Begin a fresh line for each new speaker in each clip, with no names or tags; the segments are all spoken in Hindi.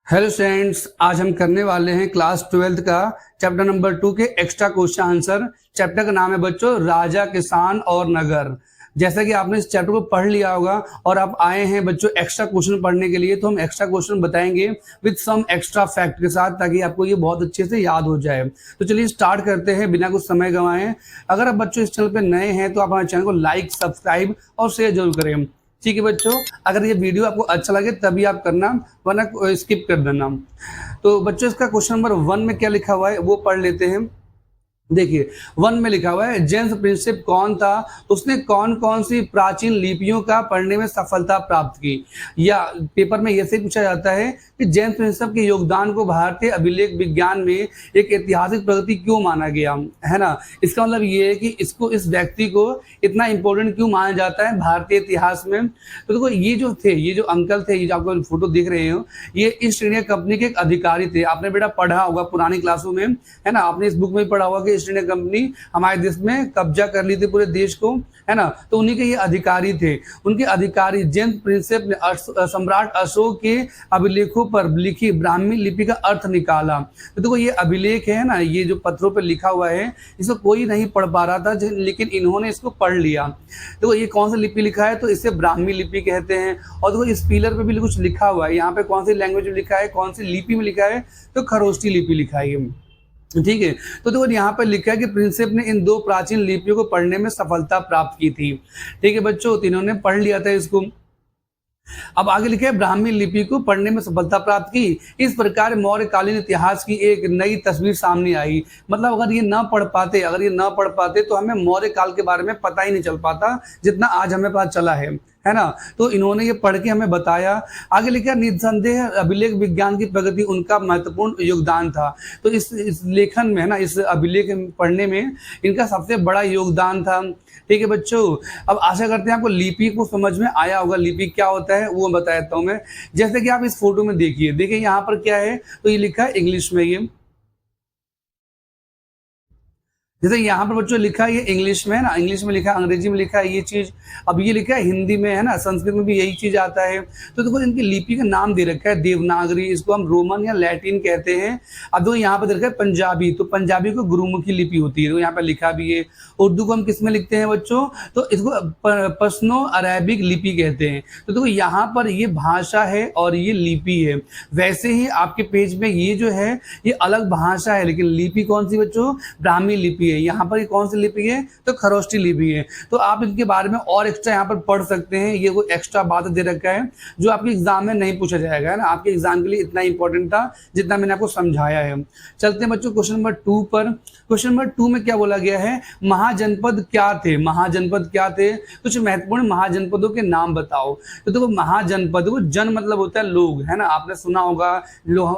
हेलो स्टूडेंट्स, आज हम करने वाले हैं क्लास 12th का चैप्टर नंबर 2 के एक्स्ट्रा क्वेश्चन आंसर। चैप्टर का नाम है बच्चों राजा, किसान और नगर। जैसा कि आपने इस चैप्टर को पढ़ लिया होगा और आप आए हैं बच्चों एक्स्ट्रा क्वेश्चन पढ़ने के लिए, तो हम एक्स्ट्रा क्वेश्चन बताएंगे विद सम एक्स्ट्रा फैक्ट के साथ, ताकि आपको ये बहुत अच्छे से याद हो जाए। तो चलिए स्टार्ट करते हैं बिना कुछ समय गंवाए। अगर आप बच्चों इस चैनल पर नए हैं तो आप हमारे चैनल को लाइक, सब्सक्राइब और शेयर जरूर करें। ठीक है बच्चों, अगर ये वीडियो आपको अच्छा लगे तभी आप करना, वरना स्किप कर देना। तो बच्चों इसका क्वेश्चन नंबर 1 में क्या लिखा हुआ है वो पढ़ लेते हैं। देखिए 1 में लिखा हुआ है जेम्स प्रिंसेप कौन था, उसने कौन कौन सी प्राचीन लिपियों का पढ़ने में सफलता प्राप्त की। या पेपर में ऐसे पूछा जाता है कि जेम्स प्रिंसेप के योगदान को भारतीय अभिलेख विज्ञान में एक ऐतिहासिक प्रगति क्यों माना गया, है ना। इसका मतलब ये है कि इसको, इस व्यक्ति को इतना इंपॉर्टेंट क्यों माना जाता है भारतीय इतिहास में। तो देखो ये जो अंकल थे, ये जो आपको फोटो दिख रहे हो, ये ईस्ट इंडिया कंपनी के एक अधिकारी थे। आपने बेटा पढ़ा होगा पुरानी क्लासों में, है ना, आपने इस बुक में पढ़ा होगा कि ईस्ट इंडिया कंपनी हमारे देश में कब्जा कर ली थी पूरे देश को, है ना। तो उन्हीं के ये अधिकारी थे। उनके अधिकारी जेम्स प्रिंसेप ने सम्राट अशोक के अभिलेखों पर लिखी ब्राह्मी लिपि का अर्थ निकाला। तो देखो ये अभिलेख है ना, ये जो पत्थरों पर लिखा हुआ है, इसको कोई नहीं पढ़ पा रहा था, लेकिन इन्होंने इसको पढ़ लिया। देखो ये कौन सा लिपि लिखा है, तो इसे ब्राह्मी लिपि कहते हैं। और देखो इस पिलर पे भी कुछ लिखा हुआ है, यहाँ पे कौन सी लैंग्वेज में लिखा है, कौन सी लिपि में लिखा है, तो खरोष्टी लिपि लिखा है। ठीक है, तो देखो यहाँ पर लिखा है कि प्रिंसेप ने इन 2 प्राचीन लिपियों को पढ़ने में सफलता प्राप्त की थी। ठीक है बच्चों, तीनों ने पढ़ लिया था इसको। अब आगे लिखे ब्राह्मी लिपि को पढ़ने में सफलता प्राप्त की। इस प्रकार मौर्यकालीन इतिहास की एक नई तस्वीर सामने आई। मतलब अगर ये ना पढ़ पाते तो हमें मौर्य काल के बारे में पता ही नहीं चल पाता जितना आज हमें पता चला है ना। तो इन्होंने ये पढ़ के हमें बताया। आगे लिखा निसंदेह अभिलेख विज्ञान की प्रगति उनका महत्वपूर्ण योगदान था। तो इस लेखन में, है ना, इस अभिलेख पढ़ने में इनका सबसे बड़ा योगदान था। ठीक है बच्चों, अब आशा करते हैं आपको लिपि को समझ में आया होगा। लिपि क्या होता है वो बता देता हूँ मैं। जैसे कि आप इस फोटो में देखिए यहाँ पर क्या है, तो ये लिखा है इंग्लिश में, ये जैसे यहाँ पर बच्चों लिखा है ये इंग्लिश में, है ना, इंग्लिश में लिखा है, अंग्रेजी में लिखा है ये चीज। अब ये लिखा है हिंदी में, है ना, संस्कृत में भी यही चीज आता है। तो देखो इनकी लिपि का नाम दे रखा है देवनागरी, इसको हम रोमन या लैटिन कहते हैं। अब देखो यहाँ पर दे रखा है पंजाबी, तो पंजाबी को गुरुमुखी लिपि होती है, तो यहाँ पर लिखा भी है। उर्दू को हम किस में लिखते हैं बच्चों, तो इसको पर्सनो अरेबिक लिपि कहते हैं। तो देखो यहाँ पर ये भाषा है और ये लिपि है। वैसे ही आपके पेज में ये जो है ये अलग भाषा है, लेकिन लिपि कौन सी बच्चों, ब्राह्मी लिपि है। यहाँ पर कौन सी लिपि है, तो खरोष्टी लिपि है। तो आप इनके बारे में और एक्स्ट्रा यहाँ पर पढ़ सकते हैं। ये कोई एक्स्ट्रा बात दे रखा है जो आपके एग्जाम में नहीं पूछा जाएगा, है ना। आपके एग्जाम के लिए इतना इंपॉर्टेंट था जितना मैंने आपको समझाया है। चलते हैं बच्चों क्वेश्चन नंबर 2 पर। क्वेश्चन नंबर 2 में क्या बोला गया है, महाजनपद क्या थे। महाजनपद क्या थे, कुछ महत्वपूर्ण महाजनपदों के नाम बताओ। तो देखो महाजनपद, वो जन मतलब होता है लोग, है ना। आपने सुना होगा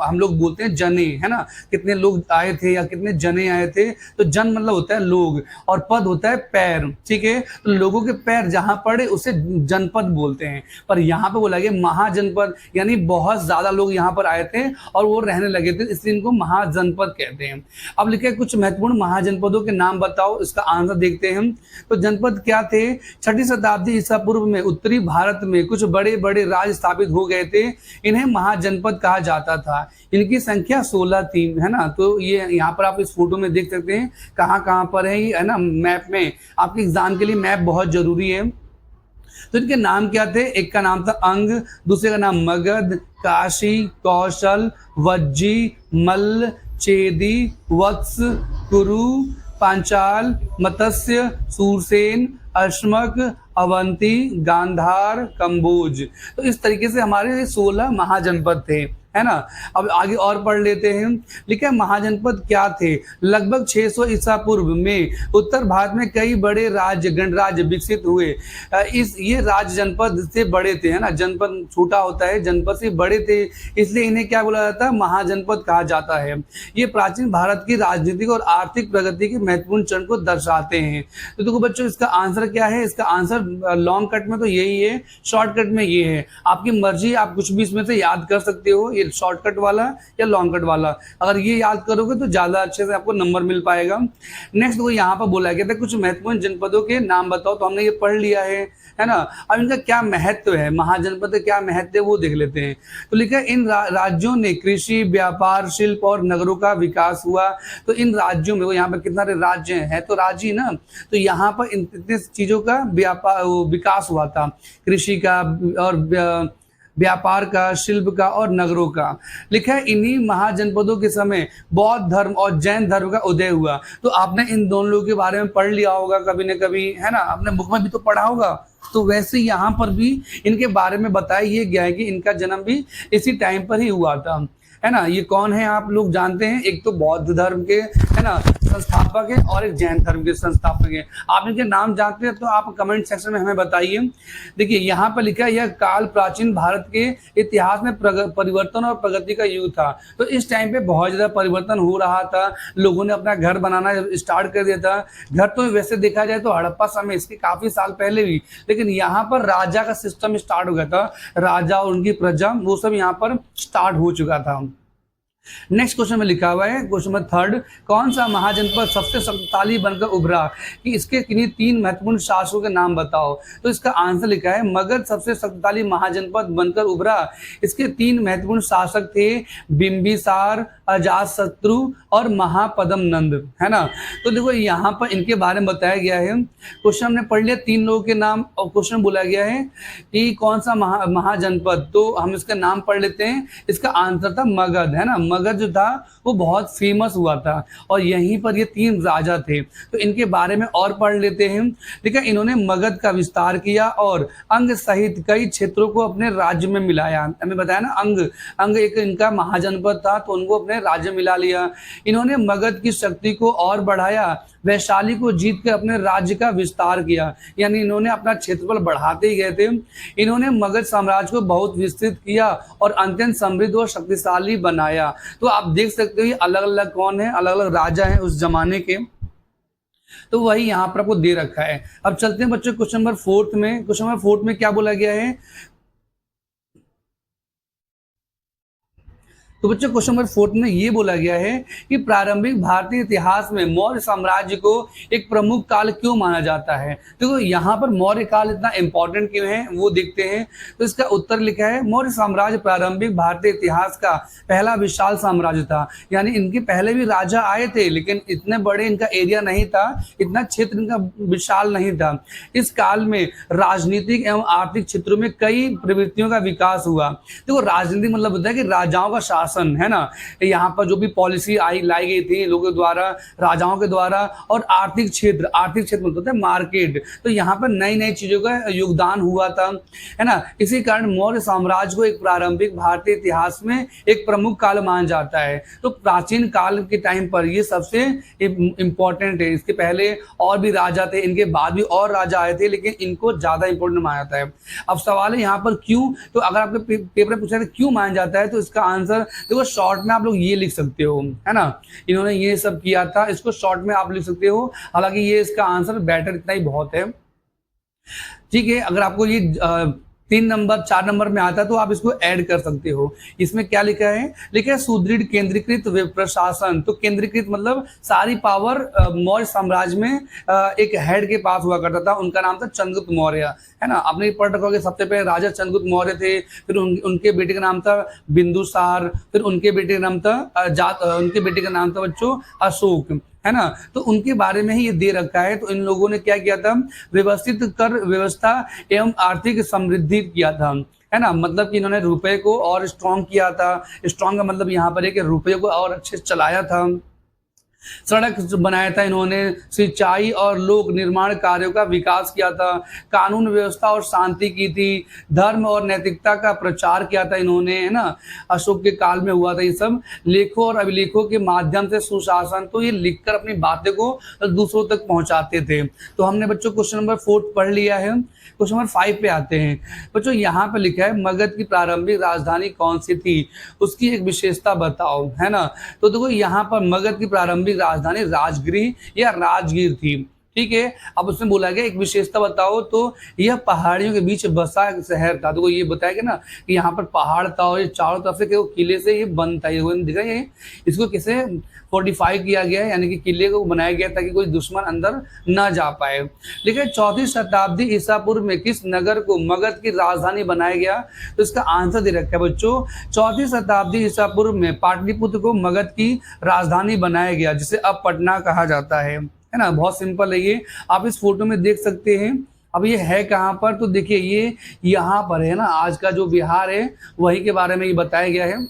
हम लोग बोलते हैं जने, है ना, कितने लोग आए थे या कितने जने आए थे। तो जन मतलब होता है लोग और पद होता है पैर। ठीक है, तो लोगों के पैर जहां पड़े उसे जनपद बोलते हैं। पर यहाँ पे बोला गया महाजनपद, यानी बहुत ज्यादा लोग यहाँ पर आए थे और वो रहने लगे थे, इसलिए इनको महाजनपद कहते हैं। अब लिखे कुछ महत्वपूर्ण महाजनपदों के नाम बताओ, इसका आंसर देखते हैं। तो जनपद क्या थे, 6वीं शताब्दी ईसा पूर्व में उत्तरी भारत में कुछ बड़े बड़े राज्य स्थापित हो गए थे, इन्हें महाजनपद कहा जाता था। इनकी संख्या 16 थी, है ना। तो ये यहाँ पर आप इस फोटो में देख सकते हैं कहाँ कहाँ पर है ये, है ना, मैप में। आपके एग्जाम के लिए मैप बहुत जरूरी है। तो इनके नाम क्या थे, एक का नाम था अंग, दूसरे का नाम मगध, काशी, कौशल, वज्जी, मल्ल, चेदी, वत्स, कुरु, पांचाल, मत्स्य, सूरसेन, अश्मक, अवंती, गांधार, कंबोज। तो इस तरीके से हमारे 16 महाजनपद थे, है ना। अब आगे और पढ़ लेते हैं। लिखा महाजनपद क्या थे, लगभग 600 ईसा पूर्व में उत्तर भारत में कई बड़े राज्य गणराज्य विकसित हुए। ये राज्य जनपद से बड़े थे, है ना। जनपद छोटा होता है, जनपद से बड़े थे, इसलिए इन्हें क्या बोला जाता है, महाजनपद कहा जाता है। ये प्राचीन भारत की राजनीतिक और आर्थिक प्रगति के महत्वपूर्ण चरण को दर्शाते हैं। तो देखो बच्चों इसका आंसर क्या है, इसका आंसर लॉन्ग कट में तो यही है, शॉर्टकट में ये है। आपकी मर्जी, आप कुछ भी इसमें से याद कर सकते हो, ये शॉर्टकट वाला या लॉन्ग कट वाला। अगर ये याद करोगे तो ज्यादा अच्छे से आपको नंबर मिल पाएगा। नेक्स्ट वो यहाँ पर बोला गया था कुछ महत्वपूर्ण जनपदों के नाम बताओ, तो हमने ये पढ़ लिया है है ना। अब इनका क्या महत्व है, महाजनपद का क्या महत्व है वो देख लेते हैं। तो लिखा है इन राज्यों ने कृषि, व्यापार, शिल्प और नगरों का विकास हुआ। तो इन राज्यों में, वो यहाँ पर कितना राज्य है तो राज्य ही ना, तो यहाँ पर इन इतने चीजों का व्यापार विकास हुआ था, कृषि का और व्यापार का, शिल्प का और नगरों का। लिखा है इन्हीं महाजनपदों के समय बौद्ध धर्म और जैन धर्म का उदय हुआ। तो आपने इन दोनों लोगों के बारे में पढ़ लिया होगा कभी न कभी, है ना, आपने बुक में भी तो पढ़ा होगा। तो वैसे यहाँ पर भी इनके बारे में बताया ये गया है कि इनका जन्म भी इसी टाइम पर ही हुआ था, है ना। ये कौन है आप लोग जानते हैं, एक तो बौद्ध धर्म के, है ना, संस्थापक है और एक जैन धर्म के संस्थापक है। आप इनके नाम जानते हैं तो आप कमेंट सेक्शन में हमें बताइए। देखिए यहाँ पर लिखा है यह काल प्राचीन भारत के इतिहास में परिवर्तन और प्रगति का युग था। तो इस टाइम पे बहुत ज्यादा परिवर्तन हो रहा था, लोगों ने अपना घर बनाना स्टार्ट कर दिया था। घर तो वैसे देखा जाए तो हड़प्पा समय, इसके काफी साल पहले भी, लेकिन यहाँ पर राजा का सिस्टम स्टार्ट हो गया था, राजा और उनकी प्रजा, वो सब यहाँ पर स्टार्ट हो चुका था। नेक्स्ट क्वेश्चन में लिखा हुआ है, क्वेश्चन नंबर 3, कौन सा महाजनपद सबसे शक्तिशाली बनकर उभरा, कि इसके किन्हीं 3 महत्वपूर्ण शासकों के नाम बताओ। तो इसका आंसर लिखा है मगध सबसे शक्तिशाली महाजनपद बनकर उभरा। इसके 3 महत्वपूर्ण शासक थे, बिंबिसार, अजातशत्रु और महापद्म नंद, है ना। तो देखो यहाँ पर इनके बारे में बताया गया है। क्वेश्चन हमने पढ़ लिया 3 लोगों के नाम, और क्वेश्चन बोला गया है कि कौन सा महाजनपद, तो हम इसका नाम पढ़ लेते हैं। इसका आंसर था मगध, है ना। मगध जो था वो बहुत फेमस हुआ था और यहीं पर ये 3 राजा थे। तो इनके बारे में और पढ़ लेते हैं। देखा इन्होंने मगध का विस्तार किया और अंग सहित कई क्षेत्रों को अपने राज्य में मिलाया। हमें बताया ना, अंग एक इनका महाजनपद था तो उनको अपने राज्य मिला लिया। इन्होंने मगध की शक्ति को और बढ़ाया, वैशाली को जीत कर अपने राज्य का विस्तार किया, यानी इन्होंने अपना क्षेत्रफल बढ़ाते ही गए थे। इन्होंने मगध साम्राज्य को बहुत विस्तृत किया और अत्यंत समृद्ध और शक्तिशाली बनाया। तो आप देख सकते हो ये अलग अलग कौन है, अलग अलग राजा हैं उस जमाने के। तो वही यहाँ पर आपको दे रखा है। अब चलते हैं बच्चों क्वेश्चन नंबर 4 में। क्वेश्चन नंबर 4 में क्या बोला गया है, तो बच्चों क्वेश्चन नंबर 4 में ये बोला गया है कि प्रारंभिक भारतीय इतिहास में मौर्य साम्राज्य को एक प्रमुख काल क्यों माना जाता है। देखो यहाँ पर मौर्य काल इतना इंपॉर्टेंट क्यों है वो देखते हैं। तो इसका उत्तर लिखा है मौर्य साम्राज्य प्रारंभिक भारतीय इतिहास का पहला विशाल साम्राज्य था, यानी इनके पहले भी राजा आए थे लेकिन इतने बड़े इनका एरिया नहीं था, इतना क्षेत्र इनका विशाल नहीं था। इस काल में राजनीतिक एवं आर्थिक क्षेत्रों में कई प्रवृत्तियों का विकास हुआ। देखो राजनीतिक मतलब होता है कि राजाओं का शासन, है ना, यहाँ पर जो भी पॉलिसी लाई गई थी लोगों द्वारा, राजाओं के द्वारा, और आर्थिक क्षेत्र मतलब मार्केट, तो यहाँ पर नई नई चीजों का योगदान हुआ था, है ना। इसी कारण मौर्य साम्राज्य को एक प्रारंभिक भारतीय इतिहास में एक प्रमुख काल माना जाता है। तो प्राचीन काल के टाइम पर ये सबसे इंपॉर्टेंट है। इसके पहले और भी राजा थे, इनके बाद भी और राजा आए थे, लेकिन इनको ज्यादा इंपॉर्टेंट माना जाता है। अब सवाल है यहाँ पर क्यों, तो अगर आपके पेपर में पूछा था क्यों माना जाता है तो इसका आंसर देखो शॉर्ट में आप लोग ये लिख सकते हो, है ना, इन्होंने ये सब किया था, इसको शॉर्ट में आप लिख सकते हो। हालांकि ये इसका आंसर बेटर इतना ही बहुत है, ठीक है। अगर आपको ये 3 नंबर 4 नंबर में आता है तो आप इसको ऐड कर सकते हो। इसमें क्या लिखा है, लिखा है सुदृढ़ केंद्रीकृत प्रशासन। तो केंद्रीकृत मतलब सारी पावर मौर्य साम्राज्य में एक हेड के पास हुआ करता था, उनका नाम था चंद्रगुप्त मौर्य, है ना। आपने पढ़ रखा होगा सबसे पहले राजा चंद्रगुप्त मौर्य थे, फिर उनके बेटे का नाम था बिंदुसार, फिर उनके बेटे का नाम था उनके बेटे का नाम था बच्चों अशोक, है ना। तो उनके बारे में ही ये दे रखा है। तो इन लोगों ने क्या किया था, व्यवस्थित कर व्यवस्था एवं आर्थिक समृद्धि किया था, है ना। मतलब कि इन्होंने रुपए को और स्ट्रॉन्ग किया था। स्ट्रॉन्ग का मतलब यहाँ पर है कि रुपये को और अच्छे से चलाया था। सड़क बनाया था इन्होंने, सिंचाई और लोक निर्माण कार्यों का विकास किया था, कानून व्यवस्था और शांति की थी, धर्म और नैतिकता का प्रचार किया था इन्होंने, है ना। अशोक के काल में हुआ था ये सब। लेखों और अभिलेखों के माध्यम से सुशासन, तो ये लिखकर अपनी बातें को दूसरों तक पहुंचाते थे। तो हमने बच्चों क्वेश्चन नंबर 4 पढ़ लिया है। क्वेश्चन नंबर 5 पे आते हैं बच्चों। यहाँ पे लिखा है मगध की प्रारंभिक राजधानी कौन सी थी, उसकी एक विशेषता बताओ, है ना। तो देखो यहाँ पर मगध की प्रारंभिक राजधानी राजगृह या राजगीर थी, ठीक है। अब उसमें बोला गया एक विशेषता बताओ, तो यह पहाड़ियों के बीच बसा एक शहर था। तो ये बताया गया ना कि यहाँ पर पहाड़ था और ये चारों तरफ से किले से ये बंद था। ये दिख रहा है, इसको किसे फोर्टिफाई किया गया है, यानी कि किले को बनाया गया ताकि कोई दुश्मन अंदर ना जा पाए। लेकिन 4वीं शताब्दी ईसा पूर्व में किस नगर को मगध की राजधानी बनाया गया? तो इसका आंसर दे रखा है बच्चों, 4वीं शताब्दी ईसा पूर्व में पाटलिपुत्र को मगध की राजधानी बनाया गया, जिसे अब पटना कहा जाता है ना। बहुत सिंपल है ये, आप इस फोटो में देख सकते हैं। अब ये है कहाँ पर? तो देखिए ये यहाँ पर है ना, आज का जो बिहार है वही के बारे में ये बताया गया है।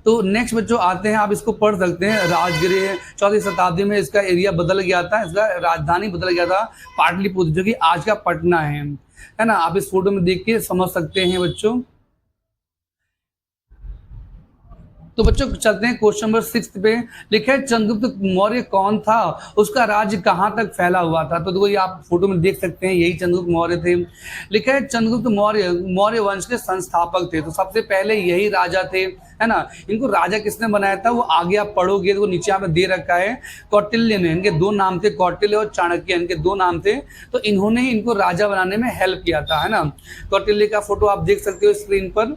तो नेक्स्ट बच्चों आते हैं, आप इसको पढ़ सकते हैं। राजगृह 4वीं शताब्दी में इसका एरिया बदल गया था, इसका राजधानी बदल गया था पाटलिपुत्र, जो कि आज का पटना है ना। आप इस फोटो में देख के समझ सकते हैं बच्चों। तो बच्चों चलते हैं क्वेश्चन नंबर 6 पे। लिखा है चंद्रगुप्त मौर्य कौन था, उसका राज्य कहाँ तक फैला हुआ था? तो देखो ये आप फोटो में देख सकते हैं, यही चंद्रगुप्त मौर्य थे। लिखा है चंद्रगुप्त मौर्य मौर्य वंश के संस्थापक थे। तो सबसे पहले यही राजा थे, है ना। इनको राजा किसने बनाया था वो आगे आप पढ़ोगे तो नीचे यहाँ पे दे रखा है। कौटिल्य ने, इनके दो नाम थे, कौटिल्य और चाणक्य, इनके दो नाम थे। तो इन्होंने इनको राजा बनाने में हेल्प किया था, है ना। कौटिल्य का फोटो आप देख सकते हो स्क्रीन पर।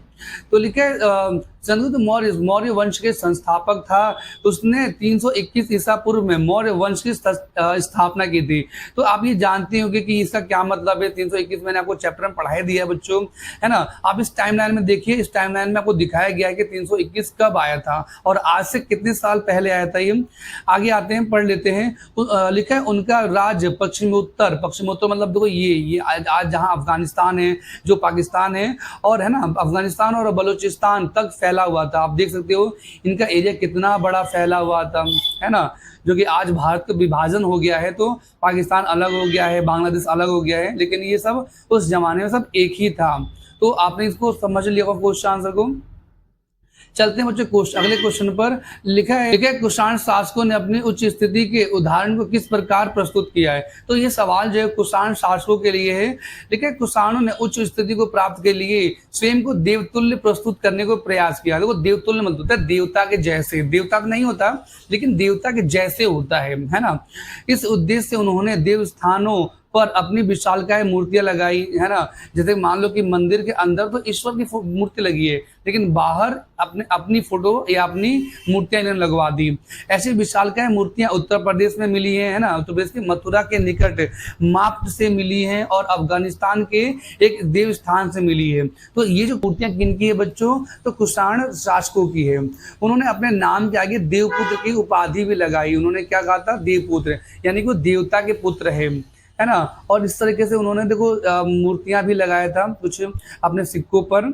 तो लिखा है चंद्रगुप्त मौर्य वंश के संस्थापक था। उसने 321 ईसा पूर्व में मौर्य वंश की स्थापना की थी। तो आप ये जानते होंगे कि इसका क्या मतलब है। 321 मैंने आपको चैप्टर में पढ़ाई दिया है बच्चों, है ना। आप इस टाइमलाइन में देखिए, इस टाइमलाइन में आपको दिखाया गया है कि 321 कब आया था और आज से कितने साल पहले आया था ये। आगे आते हैं, पढ़ लेते हैं। लिखा है उनका राज्य पश्चिमोत्तर मतलब देखो ये आज जहाँ अफगानिस्तान है, जो पाकिस्तान है, और है ना अफगानिस्तान और बलूचिस्तान तक फैला हुआ था। आप देख सकते हो इनका एरिया कितना बड़ा फैला हुआ था, है ना। जो कि आज भारत का विभाजन हो गया है तो पाकिस्तान अलग हो गया है, बांग्लादेश अलग हो गया है, लेकिन ये सब उस जमाने में सब एक ही था। तो आपने इसको समझ लिया क्वेश्चन आंसर को। चलते हैं बच्चों अगले क्वेश्चन पर। लिखा है कुषाण शासकों ने अपनी उच्च स्थिति के उदाहरण को किस प्रकार प्रस्तुत किया है? तो ये सवाल जो है कुषाण शासकों के लिए है। लिखा है कुषाणों ने उच्च स्थिति को प्राप्त के लिए स्वयं को देवतुल्य प्रस्तुत करने को प्रयास किया। देखो देवतुल्य मतलब होता है देवता के जैसे, देवता तो नहीं होता लेकिन देवता के जैसे होता है ना। इस उद्देश्य से उन्होंने देवस्थानों पर अपनी विशालकाय मूर्तियां लगाई, है ना। जैसे मान लो कि मंदिर के अंदर तो ईश्वर की मूर्ति लगी है, लेकिन बाहर अपनी फोटो या अपनी मूर्तियां इन्होंने लगवा दी। ऐसी विशालकाय मूर्तियां उत्तर प्रदेश में मिली है ना। उत्तर प्रदेश के मथुरा के निकट माप्ट से मिली है और अफगानिस्तान के एक देवस्थान से मिली है। तो ये जो मूर्तियां किनकी है बच्चों? तो कुषाण शासकों की है। उन्होंने अपने नाम के आगे देवपुत्र की उपाधि भी लगाई। उन्होंने क्या कहा था? देवपुत्र, यानी कि वो देवता के पुत्र है ना। और इस तरीके से उन्होंने देखो मूर्तियां भी लगाया था कुछ अपने सिक्कों पर।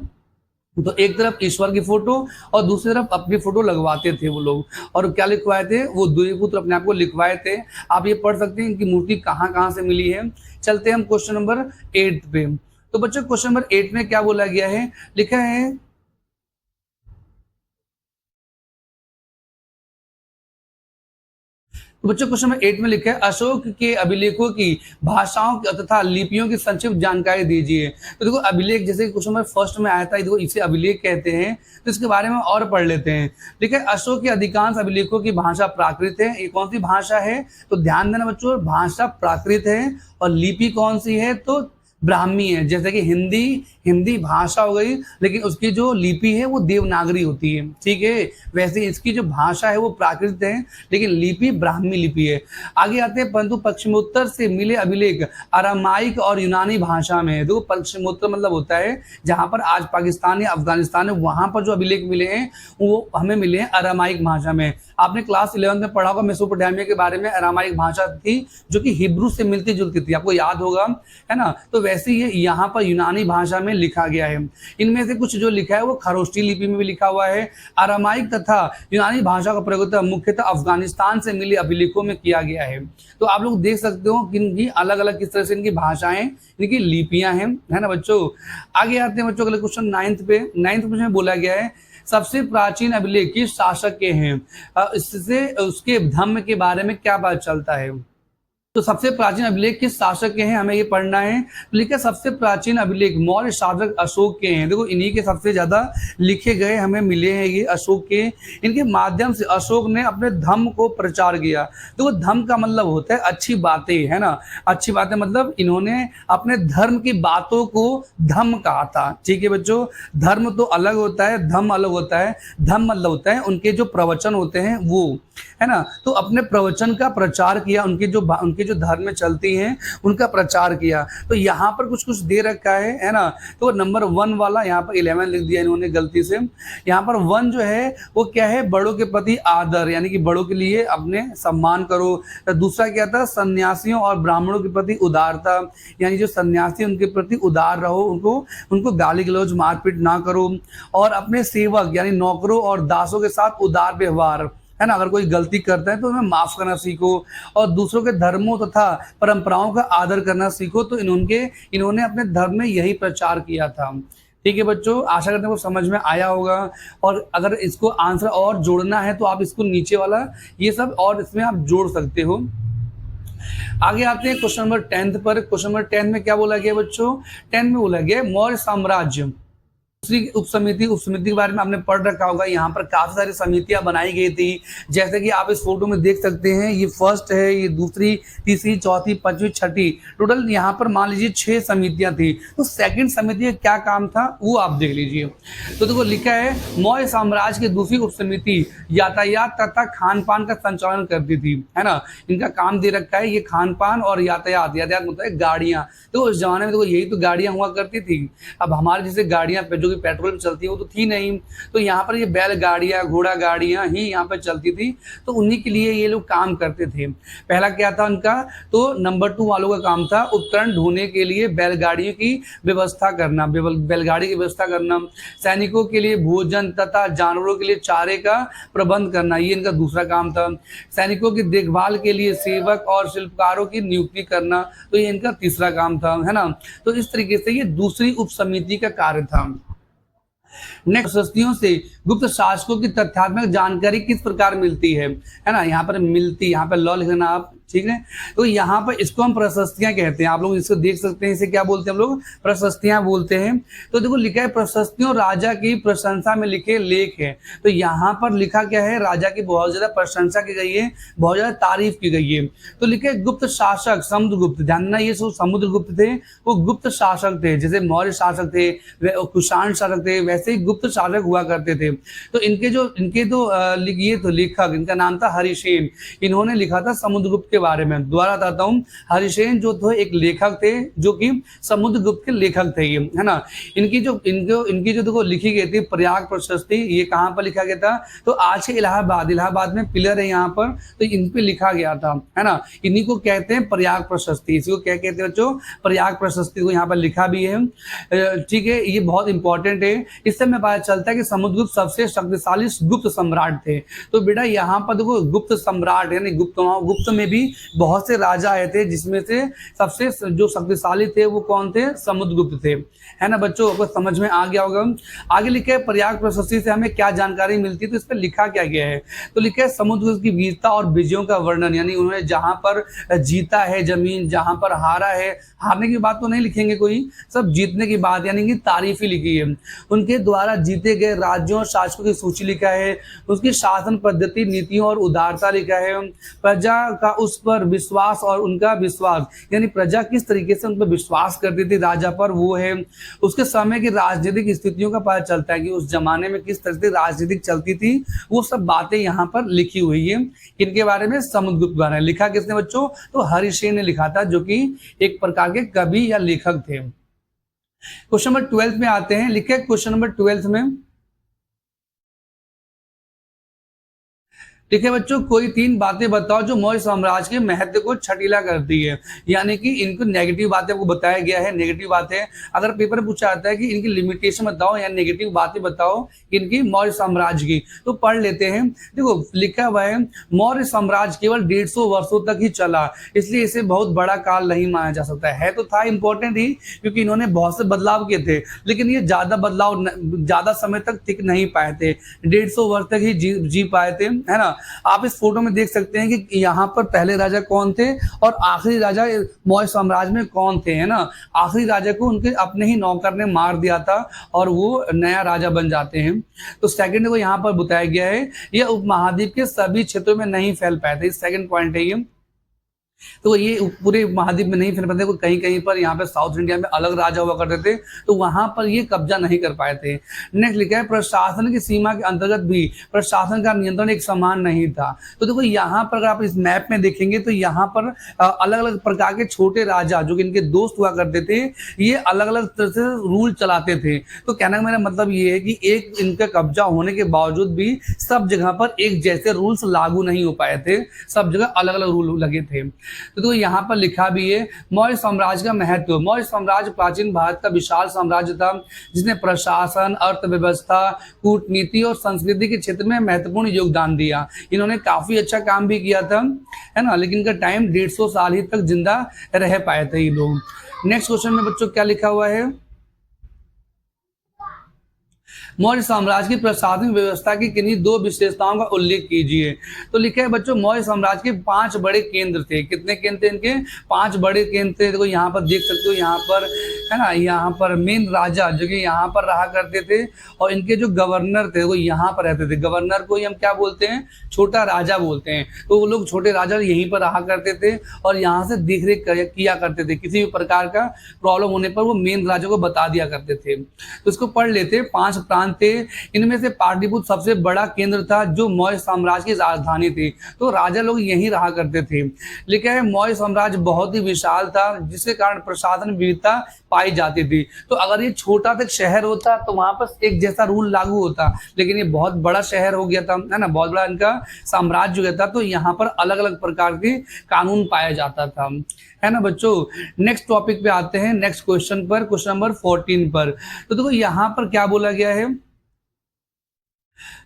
तो एक तरफ ईश्वर की फोटो और दूसरी तरफ अपनी फोटो लगवाते थे वो लोग। और क्या लिखवाए थे? वो देवपुत्र अपने आप को लिखवाए थे। आप ये पढ़ सकते हैं इनकी मूर्ति कहाँ कहाँ से मिली है। चलते हैं हम क्वेश्चन नंबर 8 पे। तो बच्चों क्वेश्चन नंबर 8 में क्या बोला गया है? लिखा है तो बच्चों क्वेश्चन नंबर 8 में लिखा है अशोक के अभिलेखों की भाषाओं तथा लिपियों की संक्षिप्त जानकारी दीजिए। तो देखो अभिलेख जैसे क्वेश्चन नंबर फर्स्ट में आया था, देखो इसे अभिलेख कहते हैं। तो इसके बारे में और पढ़ लेते हैं। देखिए अशोक के अधिकांश अभिलेखों की भाषा प्राकृत है। ये कौन सी भाषा है? तो ध्यान देना बच्चों, भाषा प्राकृत है। और लिपि कौन सी है? तो ब्राह्मी है। जैसे कि हिंदी भाषा हो गई, लेकिन उसकी जो लिपि है वो देवनागरी होती है, ठीक है। वैसे इसकी जो भाषा है वो प्राकृत है, लेकिन लिपि ब्राह्मी लिपि है। आगे आते हैं, परंतु पश्चिमोत्तर से मिले अभिलेख अरामाइक और यूनानी भाषा में है। देखो पश्चिमोत्तर मतलब होता है जहां पर आज पाकिस्तान या अफगानिस्तान है, वहां पर जो अभिलेख मिले हैं वो हमें मिले हैं अरामाइक भाषा में। आपने क्लास 11 में पढ़ा होगा मेसोपोटामिया के बारे में। अरामाइक भाषा थी जो कि हिब्रू से मिलती जुलती थी, आपको याद होगा, है ना। तो वैसे ही यहाँ पर यूनानी भाषा में लिखा गया है। इनमें से कुछ जो लिखा है वो खरोष्टी लिपि में भी लिखा हुआ है। अरामाइक तथा यूनानी भाषा का प्रयोग मुख्यतः अफगानिस्तान से मिले अभिलेखों में किया गया है। तो आप लोग देख सकते हो कि इनकी अलग अलग किस तरह से इनकी भाषाएं, इनकी लिपियां हैं, है ना बच्चों। आगे आते हैं बच्चों अगले क्वेश्चन 9th पे। 9th में बोला गया है सबसे प्राचीन अभिलेख किस शासक के हैं? इससे उसके धम्म के बारे में क्या पता चलता है? तो सबसे प्राचीन अभिलेख किस शासक के हैं, हमें ये पढ़ना है। तो लिखा सबसे प्राचीन अभिलेख मौर्य शासक अशोक के हैं। देखो इन्हीं के सबसे ज्यादा लिखे गए हमें मिले हैं ये अशोक के। इनके माध्यम से अशोक ने अपने धर्म को प्रचार किया। देखो धर्म का मतलब होता है अच्छी बातें, है ना, अच्छी बातें मतलब इन्होंने अपने धर्म की बातों को धम्म कहा था। ठीक है बच्चों, धर्म तो अलग होता है, धम्म अलग होता है। धम्म मतलब होता है उनके जो प्रवचन होते हैं वो, है ना, तो अपने प्रवचन का प्रचार किया, उनके जो धर्म में चलती हैं उनका प्रचार किया। तो यहाँ पर कुछ कुछ दे रखा है ना। तो नंबर 1 वाला यहाँ पर 11 लिख दिया इन्होंने गलती से। यहाँ पर 1 जो है वो क्या है, बड़ों के प्रति आदर, यानी कि बड़ों के लिए अपने सम्मान करो। तो दूसरा क्या था, सन्यासियों और ब्राह्मणों के प्रति उदारता, यानी जो सन्यासी उनके प्रति उदार रहो, उनको गाली गलौज मारपीट ना करो। और अपने सेवक यानी नौकरों और दासों के साथ उदार व्यवहार, है ना, अगर कोई गलती करता है तो उन्हें माफ करना सीखो। और दूसरों के धर्मों तथा परंपराओं का आदर करना सीखो। तो इन्होंने अपने धर्म में यही प्रचार किया था। ठीक है बच्चों, आशा करते हैं को समझ में आया होगा। और अगर इसको आंसर और जोड़ना है तो आप इसको नीचे वाला ये सब और इसमें आप जोड़ सकते हो। आगे आते हैं क्वेश्चन नंबर 10 पर। क्वेश्चन नंबर 10 में क्या बोला गया बच्चों, 10 में बोला गया मौर्य साम्राज्य दूसरी उपसमिति के बारे में आपने पढ़ रखा होगा। यहाँ पर काफी सारी समितियां बनाई गई थी, जैसे कि आप इस फोटो में देख सकते हैं। ये फर्स्ट है, ये दूसरी, तीसरी, चौथी, पांचवी, छठी, टोटल यहाँ पर मान लीजिए 6 समितियां थी। तो सेकंड समिति का क्या काम था वो आप देख लीजिए। तो देखो लिखा है मौर्य साम्राज्य की दूसरी उपसमिति यातायात तथा खान पान का संचालन करती थी, है ना। इनका काम दे रखा है ये खान पान और यातायात मतलब है गाड़ियां। तो उस जमाने में देखो यही तो गाड़ियां हुआ करती थी। अब हमारे जैसे गाड़ियां जो कि पेट्रोल में चलती है वो तो थी नहीं। तो यहाँ पर ये बैल गाड़ियां, घोड़ा गाड़ियां ही यहाँ पर चलती थी। तो उन्हीं के लिए ये लोग काम करते थे। पहला क्या था उनका, तो नंबर 2 वालों का काम था उपकरण ढोने के लिए बैलगाड़ियों की व्यवस्था करना, बैलगाड़ी की व्यवस्था करना। सैनिकों के लिए भोजन तथा जानवरों के लिए चारे का प्रबंध करना, ये इनका दूसरा काम था। सैनिकों की देखभाल के लिए सेवक और शिल्पकारों की नियुक्ति करना, तो ये इनका तीसरा काम था, है ना। तो इस तरीके से ये दूसरी उपसमिति का कार्य था। नेक्स्ट, प्रशस्तियों से गुप्त शासकों की तथ्यात्मक जानकारी किस प्रकार मिलती है ना। यहाँ पर मिलती, यहाँ पर लॉ लिखना आप, ठीक है। तो यहाँ पर इसको हम प्रशस्तियां कहते हैं। आप लोग इसको देख सकते हैं, इसे क्या बोलते हैं हम लोग, प्रशस्तियां बोलते हैं। तो देखो लिखा है प्रशस्तियों राजा की प्रशंसा में लिखे लेख है। तो यहाँ पर लिखा क्या है, राजा की बहुत ज्यादा प्रशंसा की गई है, बहुत ज्यादा तारीफ की गई है। तो लिखे गुप्त शासक समुद्रगुप्त, जानना ये सब समुद्रगुप्त थे, वो गुप्त शासक थे। जैसे मौर्य शासक थे, कुषाण शासक थे, वैसे ही गुप्त शासक हुआ करते थे। तो इनके ये तो लेखक, इनका नाम था हरिसेन। इन्होंने लिखा था समुद्रगुप्त के बारे में। दोबारा बताता हूँ, हरिसेन जो थे एक लेखक थे, जो कि समुद्रगुप्त के लेखक थे ये, है ना। इनकी जो देखो लिखी गई थी प्रयाग प्रशस्ति, ये कहाँ पर लिखा गया था, तो आज के इलाहाबाद में पिलर है यहाँ पर, तो इन पे लिखा गया था, है ना। इन्हीं को कहते हैं प्रयाग प्रशस्ति। इसको क्या कहते हैं बच्चों, प्रयाग प्रशस्ति को यहाँ पर लिखा भी है, ठीक है। ये बहुत इंपॉर्टेंट है। इससे हमें पता चलता है कि समुद्रगुप्त सबसे शक्तिशाली गुप्त सम्राट थे। तो बेटा यहाँ पर देखो गुप्त सम्राट यानी गुप्त में भी बहुत से राजा आए थे, जिसमें से सबसे जो शक्तिशाली थे वो कौन थे, समुद्रगुप्त थे, है ना बच्चों। आपको समझ में आ गया होगा। आगे लिखे है प्रयाग प्रशस्ति से हमें क्या जानकारी मिलती है, तो इस पर लिखा क्या गया है, तो लिखा है समुद्रगुप्त की वीरता और विजयों का वर्णन, यानी उन्होंने जहां पर जीता है जमीन, जहां पर हारा है, हारने की बात तो नहीं लिखेंगे कोई, सब जीतने की बात यानी कि तारीफ ही लिखी है। उनके द्वारा जीते गए राज्यों और शासकों की सूची लिखा है, उसकी शासन पद्धति, नीतियों और उदारता लिखा है, प्रजा का उस पर विश्वास और उनका विश्वास, यानी प्रजा किस तरीके से उन पर विश्वास करती थी राजा पर, वो है। उसके समय की राजनीतिक स्थितियों का पता चलता है कि उस जमाने में किस तरह से राजनीतिक चलती थी, वो सब बातें यहाँ पर लिखी हुई है। इनके बारे में समुद्रगुप्त बारे में लिखा किसने बच्चों, तो हरिसेन ने लिखा था, जो कि एक प्रकार के कवि या लेखक थे। क्वेश्चन नंबर 12 में आते हैं। लिखे क्वेश्चन नंबर 12 में ठीक है बच्चों, कोई 3 बातें बताओ जो मौर्य साम्राज्य के महत्व को छटीला करती है, यानी कि इनको नेगेटिव बातें आपको बताया गया है। नेगेटिव बातें अगर पेपर में पूछा जाता है कि इनकी लिमिटेशन बताओ या नेगेटिव बातें बताओ इनकी मौर्य साम्राज्य की, तो पढ़ लेते हैं। देखो लिखा हुआ है मौर्य साम्राज्य केवल 150 वर्षों तक ही चला, इसलिए इसे बहुत बड़ा काल नहीं माना जा सकता है। तो था इंपॉर्टेंट ही, क्योंकि इन्होंने बहुत से बदलाव किए थे, लेकिन ये ज्यादा समय तक टिक नहीं पाए थे, 150 वर्ष तक ही जी पाए थे, है ना। आप इस फोटो में देख सकते हैं कि यहाँ पर पहले राजा कौन थे और आखिरी राजा मौर्य साम्राज्य में कौन थे, है ना। आखिरी राजा को उनके अपने ही नौकर ने मार दिया था और वो नया राजा बन जाते हैं। तो सेकंड को यहाँ पर बताया गया है, यह उपमहाद्वीप के सभी क्षेत्रों में नहीं फैल पाए थे। सेकंड पॉइंट है ये। तो ये पूरे महाद्वीप में नहीं फैल पाते, कहीं कहीं पर यहाँ पे साउथ इंडिया में अलग राजा हुआ करते थे, तो वहां पर ये कब्जा नहीं कर पाए थे। नेक्स्ट लिखा है, प्रशासन की सीमा के अंतर्गत भी प्रशासन का नियंत्रण एक समान नहीं था। तो देखो यहाँ पर अगर आप इस मैप में देखेंगे तो यहाँ पर अलग अलग प्रकार के छोटे राजा जो कि इनके दोस्त हुआ करते थे, ये अलग अलग तरह से रूल चलाते थे। तो कहने का मेरा मतलब ये है कि एक इनका कब्जा होने के बावजूद भी सब जगह पर एक जैसे रूल्स लागू नहीं हो पाए थे, सब जगह अलग अलग रूल लगे थे। तो यहाँ पर लिखा भी है, मौर्य साम्राज्य का महत्व। मौर्य साम्राज्य प्राचीन भारत का विशाल साम्राज्य था जिसने प्रशासन, अर्थव्यवस्था, कूटनीति और संस्कृति के क्षेत्र में महत्वपूर्ण योगदान दिया। इन्होंने काफी अच्छा काम भी किया था, है ना, लेकिन इनका टाइम 150 साल ही तक जिंदा रह पाए थे ये लोग। नेक्स्ट क्वेश्चन में बच्चों क्या लिखा हुआ है, मौर्य साम्राज्य की प्रशासनिक व्यवस्था की किन्हीं दो विशेषताओं का उल्लेख कीजिए। तो लिखा है बच्चों, मौर्य साम्राज्य के 5 बड़े केंद्र थे। कितने केंद्र थे इनके? 5 बड़े केंद्र थे। देखो यहाँ पर देख सकते हो, यहाँ पर है ना, यहाँ पर मेन राजा जो कि यहाँ पर रहा करते थे और इनके जो गवर्नर थे वो यहाँ पर रहते थे। गवर्नर को ही हम क्या बोलते हैं? छोटा राजा बोलते हैं। तो वो लोग छोटे राजा यहीं पर रहा करते थे और यहाँ से देख रेख किया करते थे। किसी भी प्रकार का प्रॉब्लम होने पर वो मेन राजा को बता दिया करते थे। तो इसको पढ़ लेते। 5 प्रांत थे, इनमें से पाटलिपुत्र सबसे बड़ा केंद्र था जो मौर्य साम्राज्य की राजधानी थी। तो राजा लोग यहीं रहा करते थे। लिखा है, मौर्य साम्राज्य बहुत ही विशाल था जिसके कारण प्रशासन विविधता पाई जाती थी। तो अगर ये छोटा सा शहर होता तो वहां पर एक जैसा रूल लागू होता, लेकिन ये बहुत बड़ा शहर हो गया था, है ना, बहुत बड़ा इनका साम्राज्य हो गया था, तो यहाँ पर अलग अलग प्रकार के कानून पाया जाता था, है ना बच्चों। नेक्स्ट टॉपिक पे आते हैं, नेक्स्ट क्वेश्चन पर, क्वेश्चन नंबर 14 पर। तो देखो यहाँ पर क्या बोला गया है,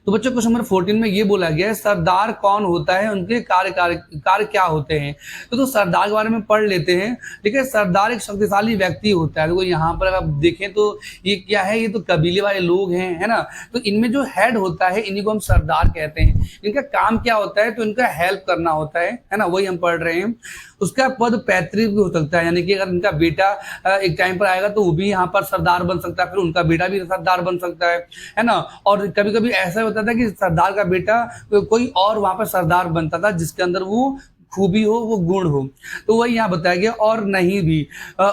तो बच्चों क्वेश्चन नंबर 14 में ये बोला गया है, सरदार कौन होता है, उनके कार्य क्या होते हैं। तो सरदार के बारे में पढ़ लेते हैं। ठीक है, सरदार एक शक्तिशाली व्यक्ति होता है। देखो यहाँ पर अगर आप देखें तो ये क्या है, ये तो कबीले वाले लोग हैं, है ना। तो इनमें जो हेड होता है इन्हीं को हम सरदार कहते हैं। इनका काम क्या होता है, तो इनका हेल्प करना होता है ना, वही हम पढ़ रहे हैं। उसका पद पैतृक भी हो सकता है, यानी कि अगर इनका बेटा एक टाइम पर आएगा तो वो भी यहाँ पर सरदार बन सकता है, फिर उनका बेटा भी सरदार बन सकता है ना। और कभी कभी ऐसा होता था कि सरदार का बेटा कोई और वहां पर सरदार बनता था जिसके अंदर वो खूबी हो, वो गुण हो। तो वही यहाँ बताया गया। और नहीं भी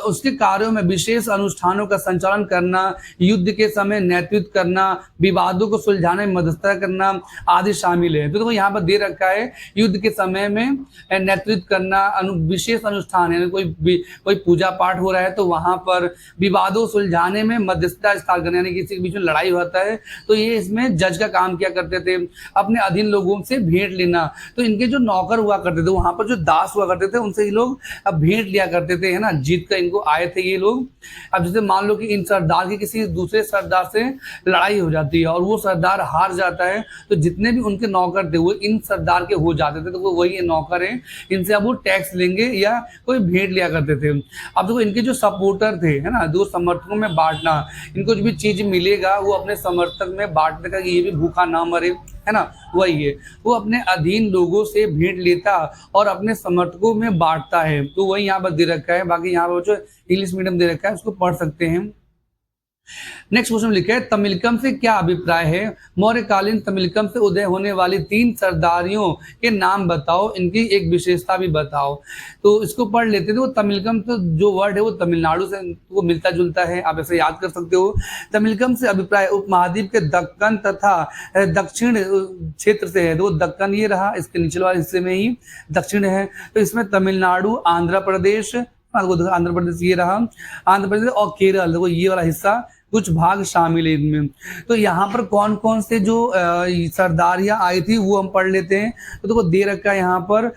उसके कार्यों में विशेष अनुष्ठानों का संचालन करना, युद्ध के समय नेतृत्व करना, विवादों को सुलझाने में मदद करना आदि शामिल है। तो यहाँ पर दे रखा है, युद्ध के समय में नेतृत्व करना, विशेष अनुष्ठान है, कोई पूजा पाठ हो रहा है तो वहां पर विवादों सुलझाने में मध्यस्थता स्थापित करना, यानी किसी के बीच में लड़ाई होता है तो ये इसमें जज का काम किया करते थे। अपने अधीन लोगों से भेंट लेना, तो इनके जो नौकर हुआ करते थे, पर जो दास हुआ करते थे उनसे ये लोग अब भेंट लिया करते थे, है ना, जीत कर इनको आए थे ये लोग। अब जैसे मान लो कि इन सरदार की किसी दूसरे सरदार से लड़ाई हो जाती है और वो सरदार हार जाता है, तो जितने भी उनके नौकर थे वो इन सरदार के हो जाते थे। तो वो वही नौकर है, इनसे अब वो टैक्स लेंगे या कोई भेंट लिया करते थे। अब देखो इनके जो सपोर्टर थे, है ना, दो समर्थकों में बांटना, इनको जो भी चीज मिलेगा वो अपने समर्थक में बांटने का, ये भी भूखा ना मरे, है ना, वही है। वो अपने अधीन लोगों से भेंट लेता और अपने समर्थकों में बांटता है। तो वही यहाँ पर दे रखा है। बाकी यहाँ पर जो इंग्लिश मीडियम दे रखा है उसको पढ़ सकते हैं। नेक्स्ट क्वेश्चन लिखा है, तमिलकम से क्या अभिप्राय है, मौर्यकालीन तमिलकम से उदय होने वाली 3 सरदारियों के नाम बताओ, इनकी एक विशेषता भी बताओ। तो इसको पढ़ लेते थे। वो तमिलकम तो जो वर्ड है वो तमिलनाडु से वो मिलता जुलता है, आप ऐसे याद कर सकते हो। तमिलकम से अभिप्राय उपमहाद्वीप के दक्कन तथा दक्षिण क्षेत्र से है। तो दक्कन ये रहा, इसके नीचे वाले हिस्से में ही दक्षिण है, तो इसमें तमिलनाडु, आंध्र प्रदेश ये रहा, आंध्र प्रदेश और केरल, देखो ये वाला हिस्सा कुछ भाग शामिल है इनमें। तो यहाँ पर कौन कौन से जो सरदारियां आई थी वो हम पढ़ लेते हैं। तो देखो दे रखा है यहाँ पर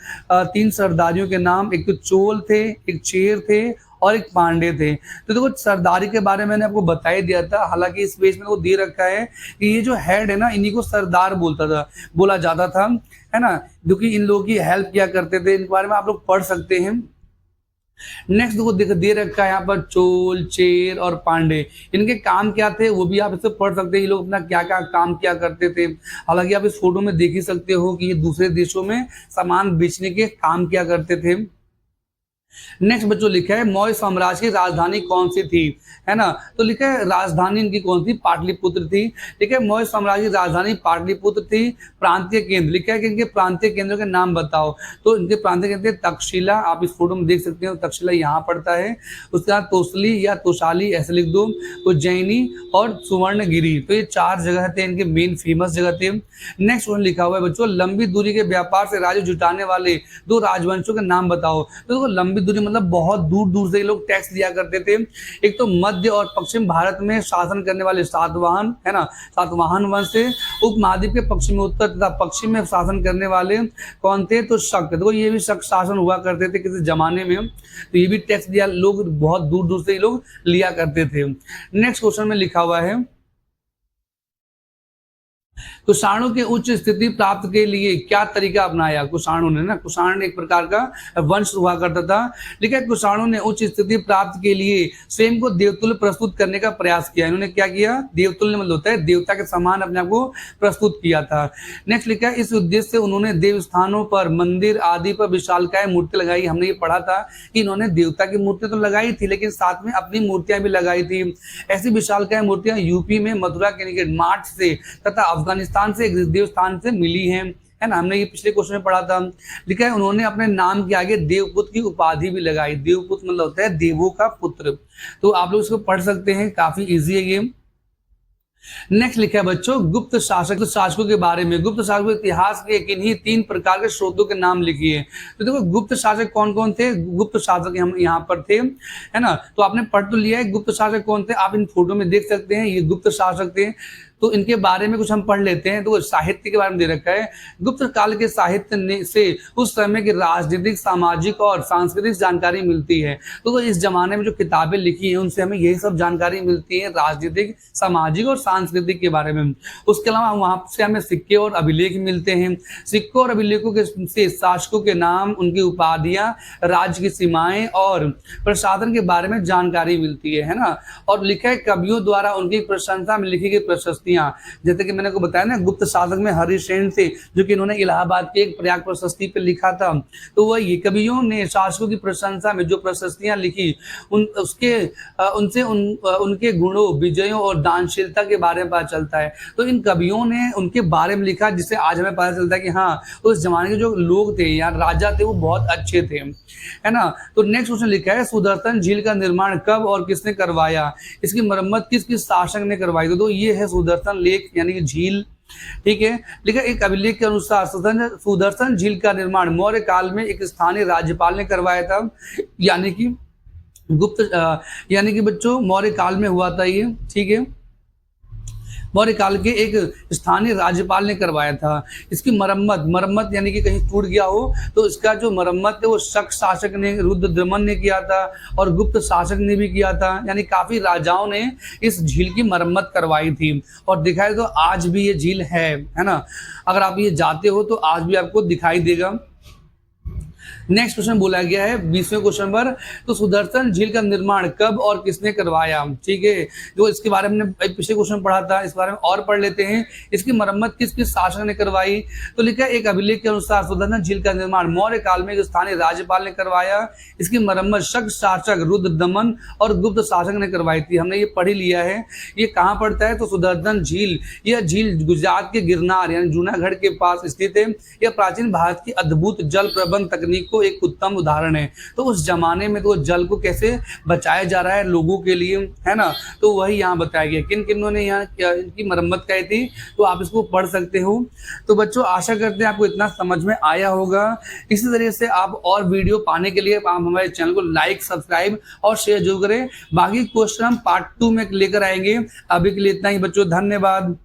3 सरदारियों के नाम, एक तो चोल थे, एक चेर थे और एक पांडे थे। तो देखो सरदारी के बारे में मैंने आपको बता ही दिया था, हालांकि इस पेज में वो दे रखा है कि ये जो हेड है ना, इन्हीं को सरदार बोला जाता था, है ना, जो कि इन लोगों की हेल्प किया करते थे। इनके बारे में आप लोग पढ़ सकते हैं। नेक्स्ट देखो दे रखा है यहाँ पर चोल, चेर और पांडे। इनके काम क्या थे वो भी आप इससे पढ़ सकते हैं, ये लोग अपना क्या क्या काम किया करते थे। हालांकि आप इस फोटो में देख ही सकते हो कि ये दूसरे देशों में सामान बेचने के काम किया करते थे। नेक्स्ट बच्चों लिखा है मौर्य साम्राज्य की राजधानी कौन सी थी, है ना। तो लिखा है राजधानी इनकी कौन थी, पाटलिपुत्र थी। ठीक है, मौर्य साम्राज्य की राजधानी पाटलिपुत्र थी। प्रांतीय केंद्र लिखा है कि इनके प्रांतीय केंद्रों के नाम बताओ। तो इनके प्रांतीय केंद्र तक्षशिला, आप इस फोटो में देख सकते हो तक्षशिला यहाँ पड़ता है। उसके बाद तोसली या तोशाली ऐसे लिख दो, उज्जैनी और सुवर्णगिरी। तो ये 4 जगह थे इनके मेन फेमस जगह थे। नेक्स्ट वन लिखा हुआ है बच्चों लंबी दूरी के व्यापार से राज्य जुटाने वाले 2 राजवंशों के नाम बताओ। तो देखो लंबी दूरी मतलब बहुत दूर दूर से लोग टैक्स दिया करते थे। एक तो मध्य और पश्चिम भारत में शासन करने वाले सातवाहन, है ना, सातवाहन वंश थे। उपमहाद्वीप के पश्चिम में, उत्तर तथा पश्चिम में शासन करने वाले कौन थे, तो शक। देखो ये भी शक शासन हुआ करते थे किसी जमाने में, तो ये भी टैक्स दिया, लोग बहुत दूर दूर से लोग लिया करते थे। नेक्स्ट क्वेश्चन में लिखा हुआ है कुषाणों के उच्च स्थिति प्राप्त के लिए क्या तरीका अपनाया। कुषाणों ने ना, कुषाण एक प्रकार का वंश हुआ करता था। लेकिन कुषाणों ने उच्च स्थिति प्राप्त के लिए स्वयं को देवतुल्य प्रस्तुत करने का प्रयास किया। इन्होंने क्या किया, देवतुल्य मतलब होता है देवता के समान अपने आप को प्रस्तुत किया था। नेक्स्ट लिखा है इस उद्देश्य से उन्होंने देव स्थानों पर, मंदिर आदि पर विशालकाय मूर्ति लगाई। हमने ये पढ़ा था कि इन्होंने देवता की मूर्ति तो लगाई थी लेकिन साथ में अपनी मूर्तियां भी लगाई थी। ऐसी विशालकाय मूर्तियां यूपी में मथुरा के निकट मार्च से तथा अफगानिस्तान से देवस्थान से मिली हैं, है ना। हमने ये पिछले क्वेश्चन में पढ़ा था। लिखा है उन्होंने अपने नाम के आगे देवपुत्र की उपाधि भी लगाई। देवपुत्र मतलब होता है देवों का पुत्र। तो आप लोग इसको पढ़ सकते हैं, काफी इजी है ये। नेक्स्ट लिखा है बच्चों गुप्त शासकों के बारे में। गुप्त शासकों के इतिहास के किन्हीं 3 प्रकार के स्रोतों के नाम लिखिए। तो देखो गुप्त शासक कौन कौन थे, गुप्त शासक हम यहाँ पर थे, है ना। तो आपने पढ़ तो लिया है गुप्त शासक कौन थे, आप इन फोटो में देख सकते हैं, ये गुप्त शासक थे। तो इनके बारे में कुछ हम पढ़ लेते हैं। तो साहित्य के बारे में दे रखा है। गुप्त काल के साहित्य से उस समय की राजनीतिक, सामाजिक और सांस्कृतिक जानकारी मिलती है। तो इस जमाने में जो किताबें लिखी हैं उनसे हमें यही सब जानकारी मिलती है, राजनीतिक, सामाजिक और सांस्कृतिक के बारे में। उसके अलावा वहां से हमें सिक्के और अभिलेख मिलते हैं। सिक्कों और अभिलेखों के से शासकों के नाम, उनकी उपाधियां, राज्य की सीमाएं और प्रशासन के बारे में जानकारी मिलती है ना। और लिखा है कवियों द्वारा उनकी प्रशंसा में लिखी गई प्रशस्ति, जैसे कि मैंने को बताया ना गुप्त शासक में हरिसेन थे, जो कि इन्होंने इलाहाबाद के एक प्रयाग प्रशस्ति पे लिखा था। तो वही कवियों ने शासकों की प्रशंसा में जो प्रशस्तियां लिखी उनके गुणों, विजयों और दानशीलता के बारे में पता चलता है। तो इन कवियों ने उनके बारे में लिखा जिससे आज हमें पता चलता है कि हाँ उस जमाने के जो लोग थे या राजा थे वो बहुत अच्छे थे, है ना। तो नेक्स्ट क्वेश्चन लिखा है सुदर्शन झील का निर्माण कब और किसने करवाया, इसकी मरम्मत किस किस शासक ने करवाई। तो ये है सुदर्शन लेक यानी कि झील, ठीक है। लेकिन एक अभिलेख के अनुसार सुदर्शन झील का निर्माण मौर्य काल में एक स्थानीय राज्यपाल ने करवाया था, यानी कि बच्चों मौर्य काल में हुआ था ये, ठीक है। मौर्य काल के एक स्थानीय राज्यपाल ने करवाया था। इसकी मरम्मत यानी कि कहीं टूट गया हो तो इसका जो मरम्मत है वो शक शासक ने, रुद्रदमन ने किया था और गुप्त शासक ने भी किया था। यानी काफी राजाओं ने इस झील की मरम्मत करवाई थी। और दिखाई तो आज भी ये झील है ना। अगर आप ये जाते हो तो आज भी आपको दिखाई देगा। नेक्स्ट क्वेश्चन बोला गया है 20वें क्वेश्चन पर, तो सुदर्शन झील का निर्माण कब और किसने करवाया, ठीक है। जो इसके बारे में पिछले क्वेश्चन पढ़ा था, इस बारे में और पढ़ लेते हैं। इसकी मरम्मत किस किस शासक ने करवाई। तो लिखा है एक अभिलेख के अनुसार सुदर्शन झील का निर्माण मौर्य काल में एक स्थानीय राज्यपाल ने करवाया। इसकी मरम्मत शक शासक, रुद्रदमन और गुप्त शासक ने करवाई थी। हमने ये पढ़ लिया है। ये कहाँ पड़ता है, तो सुदर्शन झील, यह झील गुजरात के गिरनार यानी जूनागढ़ के पास स्थित है। यह प्राचीन भारत की अद्भुत जल प्रबंध तकनीक को एक उत्तम उदाहरण है। तो उस जमाने में तो जल को कैसे बचाया जा रहा है लोगों के लिए, है ना। तो वही यहाँ बताया गया किन किन्हों ने यहाँ इनकी मरम्मत की थी। तो आप इसको पढ़ सकते हो। तो बच्चों आशा करते हैं आपको इतना समझ में आया होगा। इसी तरीके से आप और वीडियो पाने के लिए आप हमारे चैनल को लाइक, सब्सक्राइब और शेयर जरूर करें। बाकी क्वेश्चन हम पार्ट 2 में लेकर आएंगे। अभी के लिए इतना ही बच्चों, धन्यवाद।